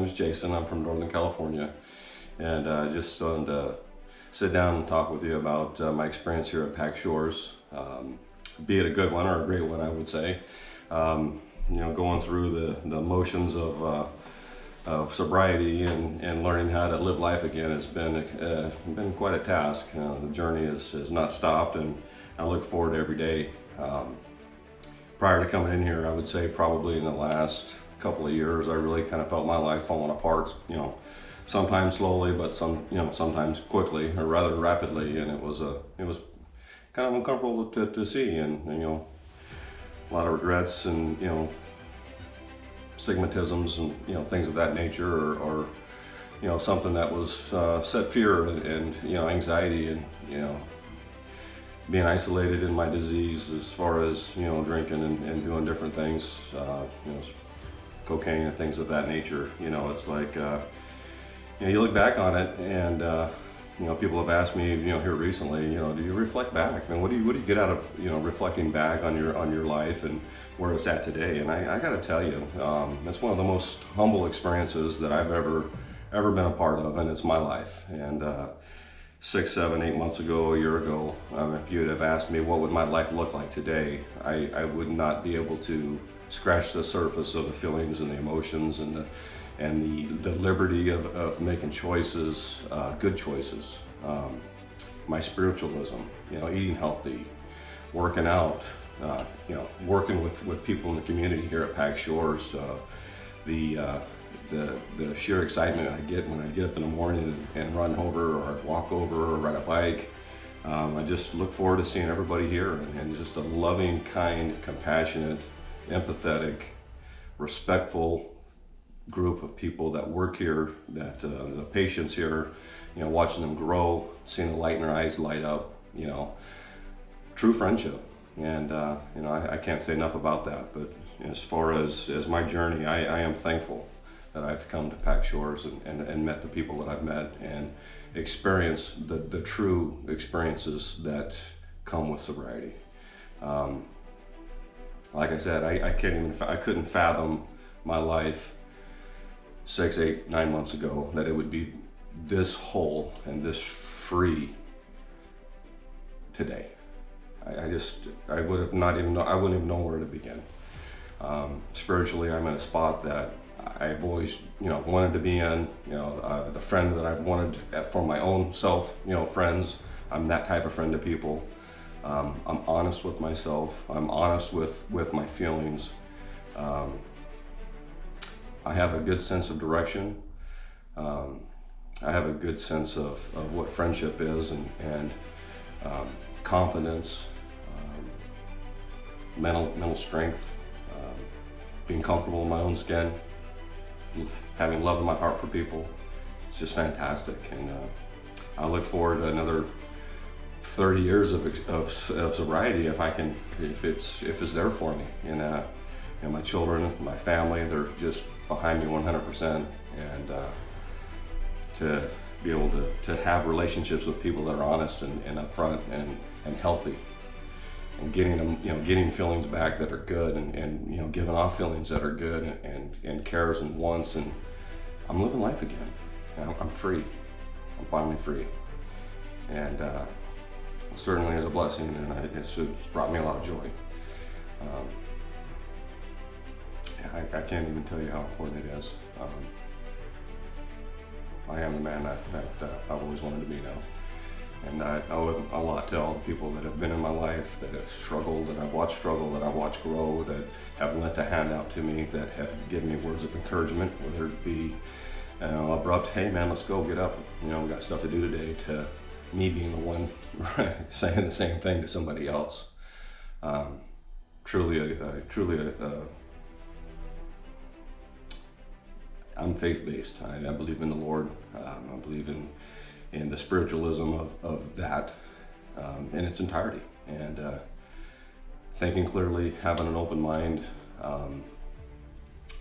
name's Jason. I'm from Northern California, and just wanted to sit down and talk with you about my experience here at Pack Shores, be it a good one or a great one, I would say. Going through the motions of sobriety and learning how to live life again has been quite a task. The journey has not stopped, and I look forward to every day. Prior to coming in here, I would say probably in the last couple of years, I really kind of felt my life falling apart. Sometimes slowly, but sometimes quickly, or rather rapidly, and it was kind of uncomfortable to see, and a lot of regrets and stigmatisms and things of that nature, or something that was set fear and anxiety and being isolated in my disease as far as drinking and doing different things, cocaine and things of that nature. It's like you look back on it, and people have asked me here recently, do you reflect back? I mean, what do you get out of reflecting back on your life and where it's at today? And I got to tell you, it's one of the most humble experiences that I've ever been a part of, and it's my life. And 6, 7, 8 months ago, a year ago, if you would have asked me what would my life look like today, I would not be able to scratch the surface of the feelings and the emotions and the liberty of making choices, good choices. My spiritualism, eating healthy, working out, working with people in the community here at Pack Shores, the sheer excitement I get when I get up in the morning and run over or walk over or ride a bike. I just look forward to seeing everybody here, and just a loving, kind, compassionate, empathetic, respectful group of people that work here, that the patients here, watching them grow, seeing the light in their eyes light up, true friendship. And I can't say enough about that. But as far as my journey, I am thankful that I've come to Pack Shores and met the people that I've met and experienced the true experiences that come with sobriety. Like I said, I couldn't fathom my life 6, 8, 9 months ago that it would be this whole and this free today. I wouldn't even know where to begin. Spiritually, I'm in a spot that I've always, wanted to be in. The friend that I've wanted for my own self, friends. I'm that type of friend to people. I'm honest with myself. I'm honest with my feelings. I have a good sense of direction. I have a good sense of what friendship is, and confidence, mental strength, being comfortable in my own skin, having love in my heart for people. It's just fantastic, and I look forward to another 30 years of sobriety if it's there for me. And my children, my family, they're just behind me 100%, and to be able to have relationships with people that are honest and upfront and healthy, and getting them, getting feelings back that are good, and giving off feelings that are good, and cares and wants, and I'm living life again. I'm free. I'm finally free, and it certainly is a blessing, and it's brought me a lot of joy. I can't even tell you how important it is. I am the man that I've always wanted to be now. And I owe a lot to all the people that have been in my life, that have struggled, that I've watched struggle, that I've watched grow, that have lent a hand out to me, that have given me words of encouragement, whether it be abrupt, hey man, let's go, get up, we got stuff to do today, to me being the one saying the same thing to somebody else. Truly, I'm faith-based. I believe in the Lord. I believe in the spiritualism of that in its entirety. And thinking clearly, having an open mind,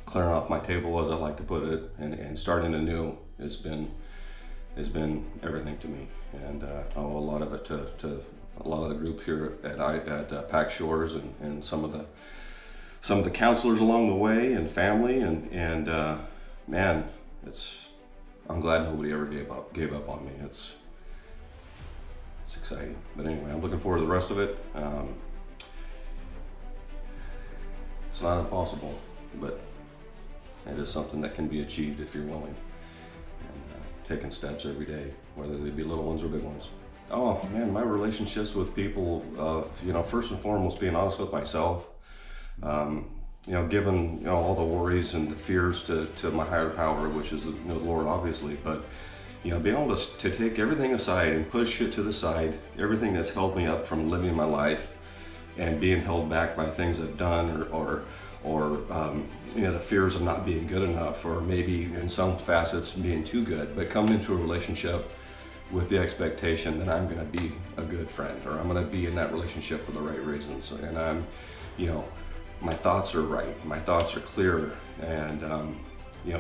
clearing off my table, as I like to put it, and starting anew has been everything to me. And I owe a lot of it to a lot of the group here at Pack Shores, and some of the counselors along the way, and family, and man, I'm glad nobody ever gave up on me. It's exciting. But anyway, I'm looking forward to the rest of it. It's not impossible, but it is something that can be achieved if you're willing, and taking steps every day, whether they be little ones or big ones. Oh man, my relationships with people, first and foremost, being honest with myself, given all the worries and the fears to my higher power, which is the Lord, obviously, but being able to take everything aside and push it to the side, everything that's held me up from living my life and being held back by things I've done, or the fears of not being good enough, or maybe in some facets being too good, but coming into a relationship with the expectation that I'm going to be a good friend, or I'm going to be in that relationship for the right reasons, and I'm, my thoughts are right, my thoughts are clear, and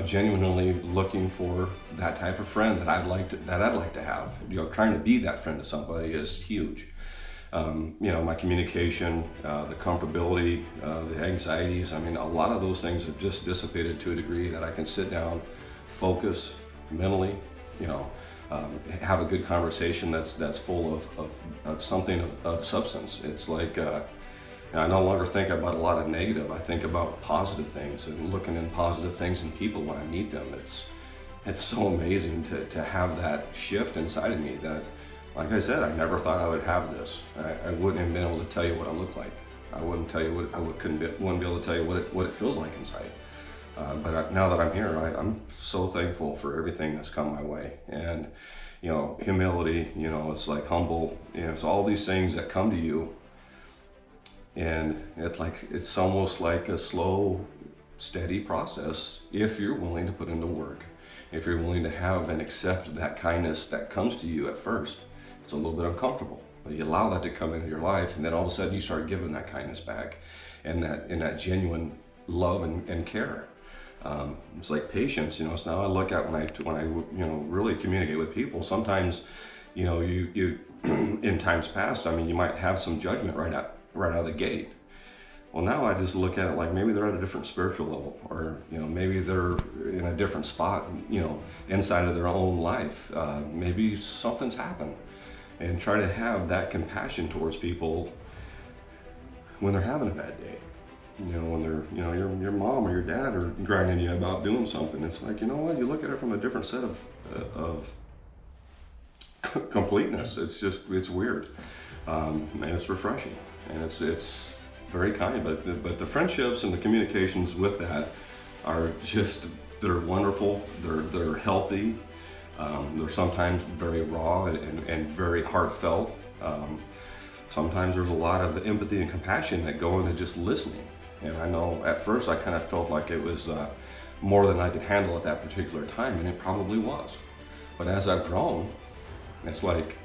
genuinely looking for that type of friend that I'd like to have. Trying to be that friend to somebody is huge. My communication, the comfortability, the anxieties, a lot of those things have just dissipated to a degree that I can sit down, focus mentally, have a good conversation that's full of something of substance. It's like, I no longer think about a lot of negative. I think about positive things and looking in positive things in people when I meet them. It's so amazing to have that shift inside of me that, like I said, I never thought I would have this. I wouldn't have been able to tell you what I look like. I wouldn't tell you wouldn't be able to tell you what it feels like inside. But now that I'm here, I'm so thankful for everything that's come my way. And humility, it's like humble, it's all these things that come to you. And it's almost like a slow, steady process if you're willing to put into work. If you're willing to have and accept that kindness that comes to you at first. It's a little bit uncomfortable, but you allow that to come into your life, and then all of a sudden you start giving that kindness back, and that genuine love and care. It's like patience, so now I look at when I really communicate with people. Sometimes, you in times past, you might have some judgment right out of the gate. Well, now I just look at it like maybe they're at a different spiritual level, or maybe they're in a different spot, inside of their own life. Maybe something's happened, and try to have that compassion towards people when they're having a bad day. When they're, your mom or your dad are grinding you about doing something. It's like, you look at it from a different set of completeness. It's weird, and it's refreshing, and it's very kind. But the friendships and the communications with that are they're wonderful. They're healthy. They're sometimes very raw and very heartfelt. Sometimes there's a lot of empathy and compassion that go into just listening. And I know at first I kind of felt like it was more than I could handle at that particular time, and it probably was. But as I've grown, it's like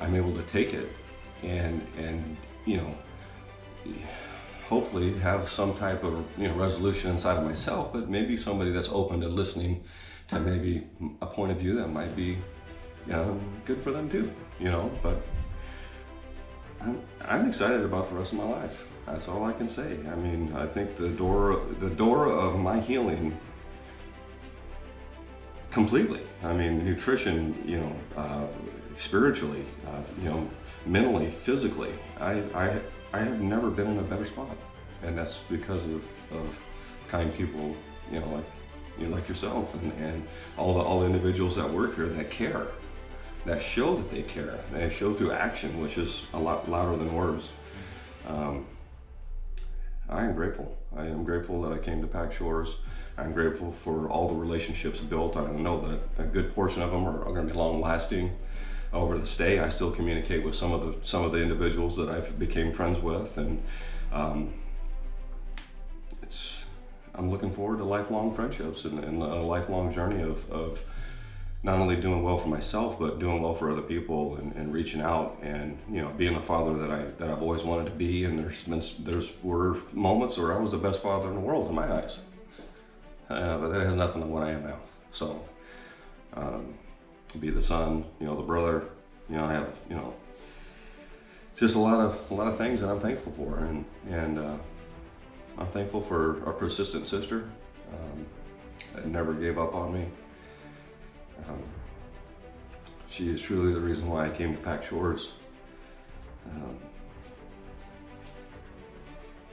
I'm able to take it and hopefully have some type of resolution inside of myself, but maybe somebody that's open to listening to maybe a point of view that might be good for them too. But I'm excited about the rest of my life. That's all I can say. I think the door of my healing completely. Nutrition, spiritually, mentally, physically. I have never been in a better spot, and that's because of kind people, like yourself, and all the individuals that work here that care, that show that they care. They show through action, which is a lot louder than words. I am grateful. I am grateful that I came to Pack Shores. I'm grateful for all the relationships built. I know that a good portion of them are going to be long lasting over the stay. I still communicate with some of the individuals that I've became friends with, and I'm looking forward to lifelong friendships and a lifelong journey of not only doing well for myself, but doing well for other people, and reaching out, and being the father that I've always wanted to be. And there were moments where I was the best father in the world in my eyes, but that has nothing to what I am now. So be the son, the brother, I have just a lot of things that I'm thankful for, and I'm thankful for a persistent sister that never gave up on me. Um, she is truly the reason why I came to Pack Shores.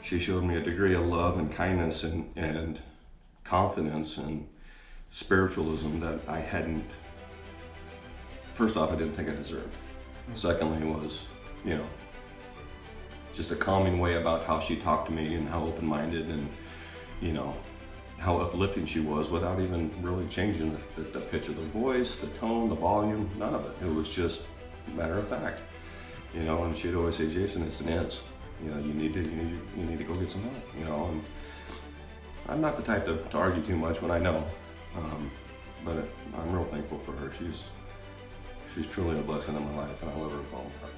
She showed me a degree of love and kindness and confidence and spiritualism that I hadn't, first off, I didn't think I deserved. Secondly was, you know, just a calming way about how she talked to me and how open-minded and, you know, how uplifting she was without even really changing the pitch of the voice, the tone, the volume, none of it. It was just matter of fact, you know, and she'd always say, Jason, it's an is. You know, you need to go get some help, you know, and I'm not the type to argue too much when I know, but I'm real thankful for her. She's truly a blessing in my life, and I love her with all my heart.